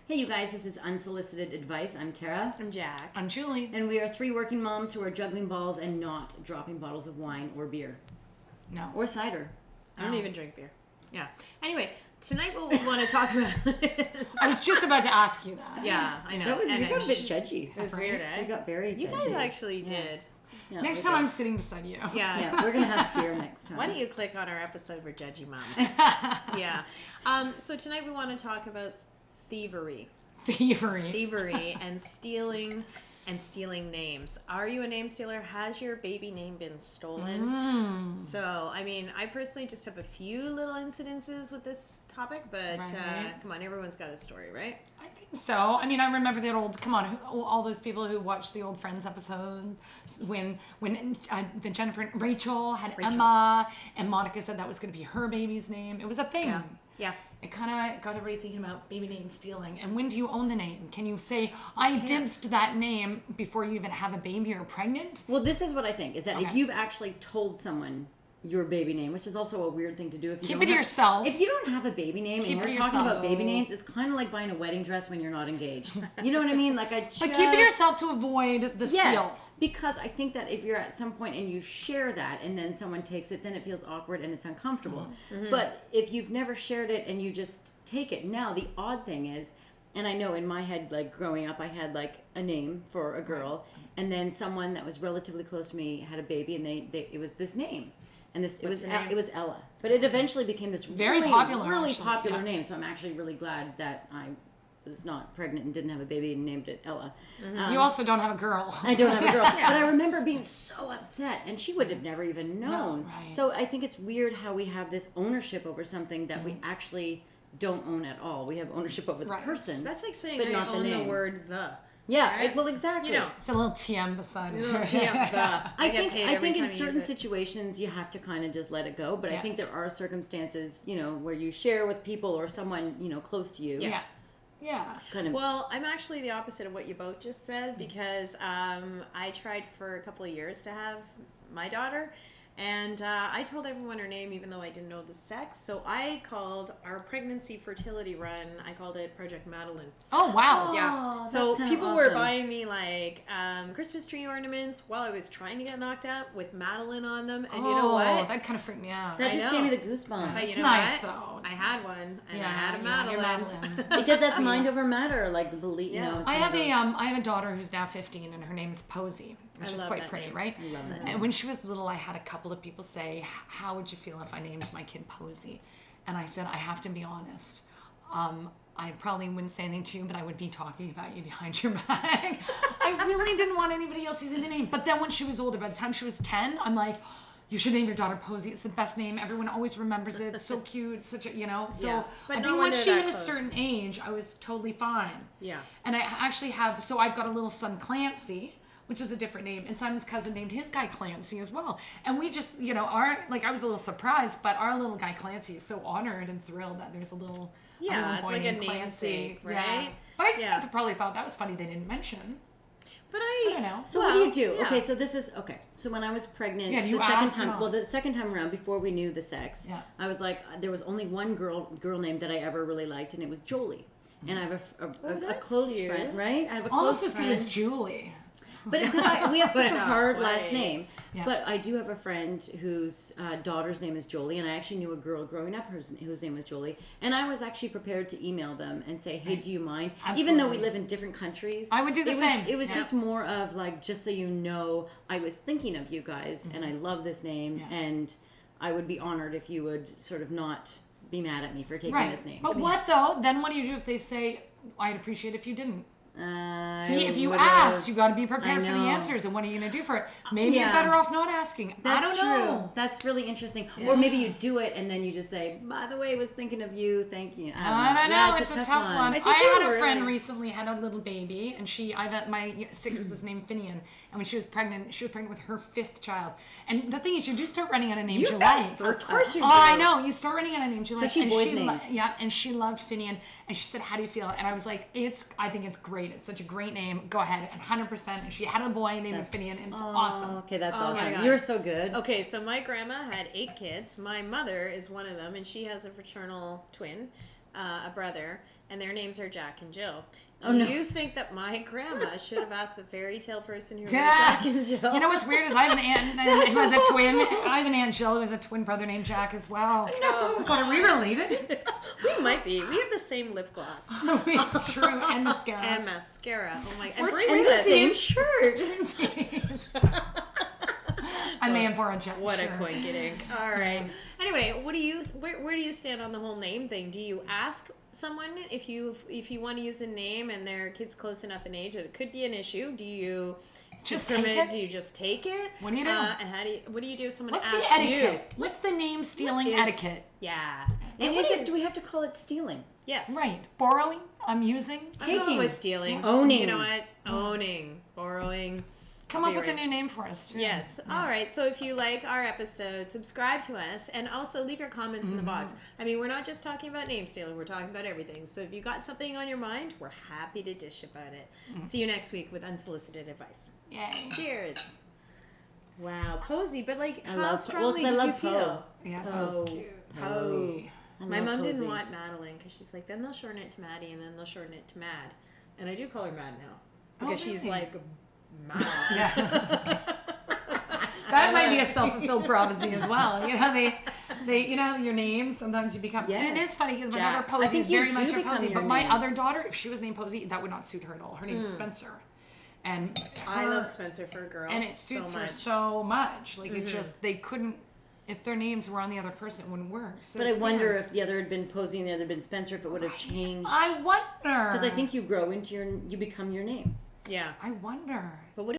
Hey, you guys, this is Unsolicited Advice. I'm Tara. I'm Jacq. I'm Julie. And we are three working moms who are juggling balls and not dropping bottles of wine or beer. No. Or cider. I don't even drink beer. Yeah. Anyway, tonight what we want to talk about is... I was just about to ask you that. Yeah, I know. We got a bit judgy. It was weird, eh? We got very judgy. You guys actually did. Yeah, Next time I'm sitting beside you. Yeah. we're going to have beer next time. Why don't you click on our episode for Judgy Moms? Yeah. So tonight we want to talk about thievery. Thievery and stealing names. Are you a name stealer? Has your baby name been stolen? So, I mean, I personally just have a few little incidences with this topic, but come on, everyone's got a story, right? I think so. I mean, I remember the old, all those people who watched the old Friends episode when the Jennifer and Rachel had Emma, and Monica said that was going to be her baby's name. It was a thing. Yeah. It kind of got everybody thinking about baby name stealing. And when do you own the name? Can you say, I dibsed that name before you even have a baby or pregnant? Well, this is what I think, is that if you've actually told someone your baby name, which is also a weird thing to do. If you keep it to yourself. If you don't have a baby name and you're talking about baby names, it's kind of like buying a wedding dress when you're not engaged. You know what I mean? Like But keep it to yourself to avoid the steal. Because I think that if you're at some point and you share that and then someone takes it, then it feels awkward and it's uncomfortable. Mm-hmm. But if you've never shared it and you just take it, now the odd thing is, and I know in my head, like growing up, I had like a name for a girl, and then someone that was relatively close to me had a baby, and it was this name. And it was Ella, but it eventually became this really popular name. So I'm actually really glad that I was not pregnant and didn't have a baby and named it Ella. Mm-hmm. You also don't have a girl. I don't have a girl, but I remember being so upset, and she would have never even known. No, right. So I think it's weird how we have this ownership over something that we actually don't own at all. We have ownership over the person. That's like saying but I not own the word the. Yeah, right? Well, exactly. You know, it's a little TM beside it. I think in certain situations you have to kind of just let it go. But I think there are circumstances, where you share with people or someone, close to you. Yeah. Kind of. Well, I'm actually the opposite of what you both just said, because I tried for a couple of years to have my daughter. And I told everyone her name, even though I didn't know the sex. So I called our pregnancy fertility run, I called it Project Madeline. Oh, wow. Yeah. So people were buying me like Christmas tree ornaments while I was trying to get knocked out with Madeline on them. And you know what? That kind of freaked me out. That just gave me the goosebumps. But it's nice, though. I had one, and I had a Madeline. Because that's mind over matter, like the belief, I have a daughter who's now 15, and her name is Posey, which is quite pretty, right? I love that. And when she was little, I had a couple of people say, how would you feel if I named my kid Posey? And I said, I have to be honest. I probably wouldn't say anything to you, but I would be talking about you behind your back. I really didn't want anybody else using the name. But then when she was older, by the time she was 10, I'm like, you should name your daughter Posey. It's the best name. Everyone always remembers it. It's so cute. So But I think when she hit a certain age, I was totally fine. Yeah. And I actually have, so I've got a little son, Clancy, which is a different name. And Simon's cousin named his guy Clancy as well. And we just, I was a little surprised, but our little guy Clancy is so honored and thrilled that there's a little it's boy like a named namesake, right? Yeah. But I think they probably thought that was funny they didn't mention. But I don't know. So what do you do? Yeah. Okay, so this is So when I was pregnant, the second time around, before we knew the sex, I was like, there was only one girl name that I ever really liked, and it was Jolie. And I have a close friend, right? I have a close friend. Almost as good as Julie. But because we have such a hard last name. Yeah. But I do have a friend whose daughter's name is Jolie, and I actually knew a girl growing up whose name was Jolie. And I was actually prepared to email them and say, hey, do you mind? Absolutely. Even though we live in different countries. I would do the same. It was just more of like, just so you know, I was thinking of you guys, and I love this name, and I would be honored if you would sort of not be mad at me for taking this name. But what though? Then what do you do if they say, I'd appreciate it if you didn't? See, if you asked, you got to be prepared for the answers. And what are you going to do for it? Maybe you're better off not asking. I don't know. That's really interesting. Yeah. Or maybe you do it and then you just say, by the way, I was thinking of you. Thank you. I don't know. It's a tough one. I had a friend recently had a little baby, and my sixth was named Finian. And when she was pregnant with her fifth child. And the thing is, you do start running out of names you like. Of course you do. I know. You start running out of names you like. Especially boys' names. And she loved Finian. And she said, how do you feel? And I was like, I think it's great. It's such a great name. Go ahead, 100%. And she had a boy named Finian, and it's awesome. Okay, that's awesome. You're so good. Okay, so my grandma had 8 kids. My mother is one of them, and she has a fraternal twin, a brother. and their names are Jacq and Jill. Oh, Do no. you think that my grandma should have asked the fairy tale person who wrote Yeah. Jacq and Jill? You know what's weird is I have an aunt who has a twin. I have an aunt Jill who has a twin brother named Jacq as well. No. Oh God, are we related? We might be. We have the same lip gloss. It's true. And mascara. And mascara. Oh my! We're And And the bracelets. same shirt. I may have borrowed Jacq. What a sure. coinkydink. All right. Yes. Anyway, where do you stand on the whole name thing? Do you ask someone if you want to use a name and their kid's close enough in age that it could be an issue? Do you Just system take it? it? Do you just take it? What do you do? And what do you do if someone What's the asks etiquette? you? What's the name stealing Is- etiquette? Yeah. And is it? Do we have to call it stealing? Yes. Right. Borrowing, amusing. I'm going Taking. with stealing. Owning. You know what? Owning. Borrowing. Come up Be with a right. new name for us, too. Yes. Yeah. All right. So if you like our episode, subscribe to us and also leave your comments in the box. I mean, we're not just talking about name stealing, we're talking about everything. So if you got something on your mind, we're happy to dish about it. See you next week with unsolicited advice. Yay. Cheers. Wow. Posy, but like, I how love- strongly well, 'cause I did you love feel? Yeah. Oh. Posy. I My love mom Posey. didn't want Madeline because she's like, then they'll shorten it to Maddie and then they'll shorten it to Mad. And I do call her Mad now because she's really? like, Mad. Yeah. That might be a self-fulfilled prophecy as well. You know, they, you know, your name, sometimes you become, and it Yes. is funny because my Jacq. daughter I Posey think is you very do much a become Posey, your but my name. other daughter, if she was named Posey, that would not suit her at all. Her name's Spencer. And I her- love Spencer for a girl. and it suits so her much. so much. Like it just, they couldn't, if their names were on the other person, it wouldn't work. So But I it's wonder weird. if the other had been Posey and the other had been Spencer, if it would have changed. I wonder. Because I think you grow into you become your name. Yeah. I wonder. But what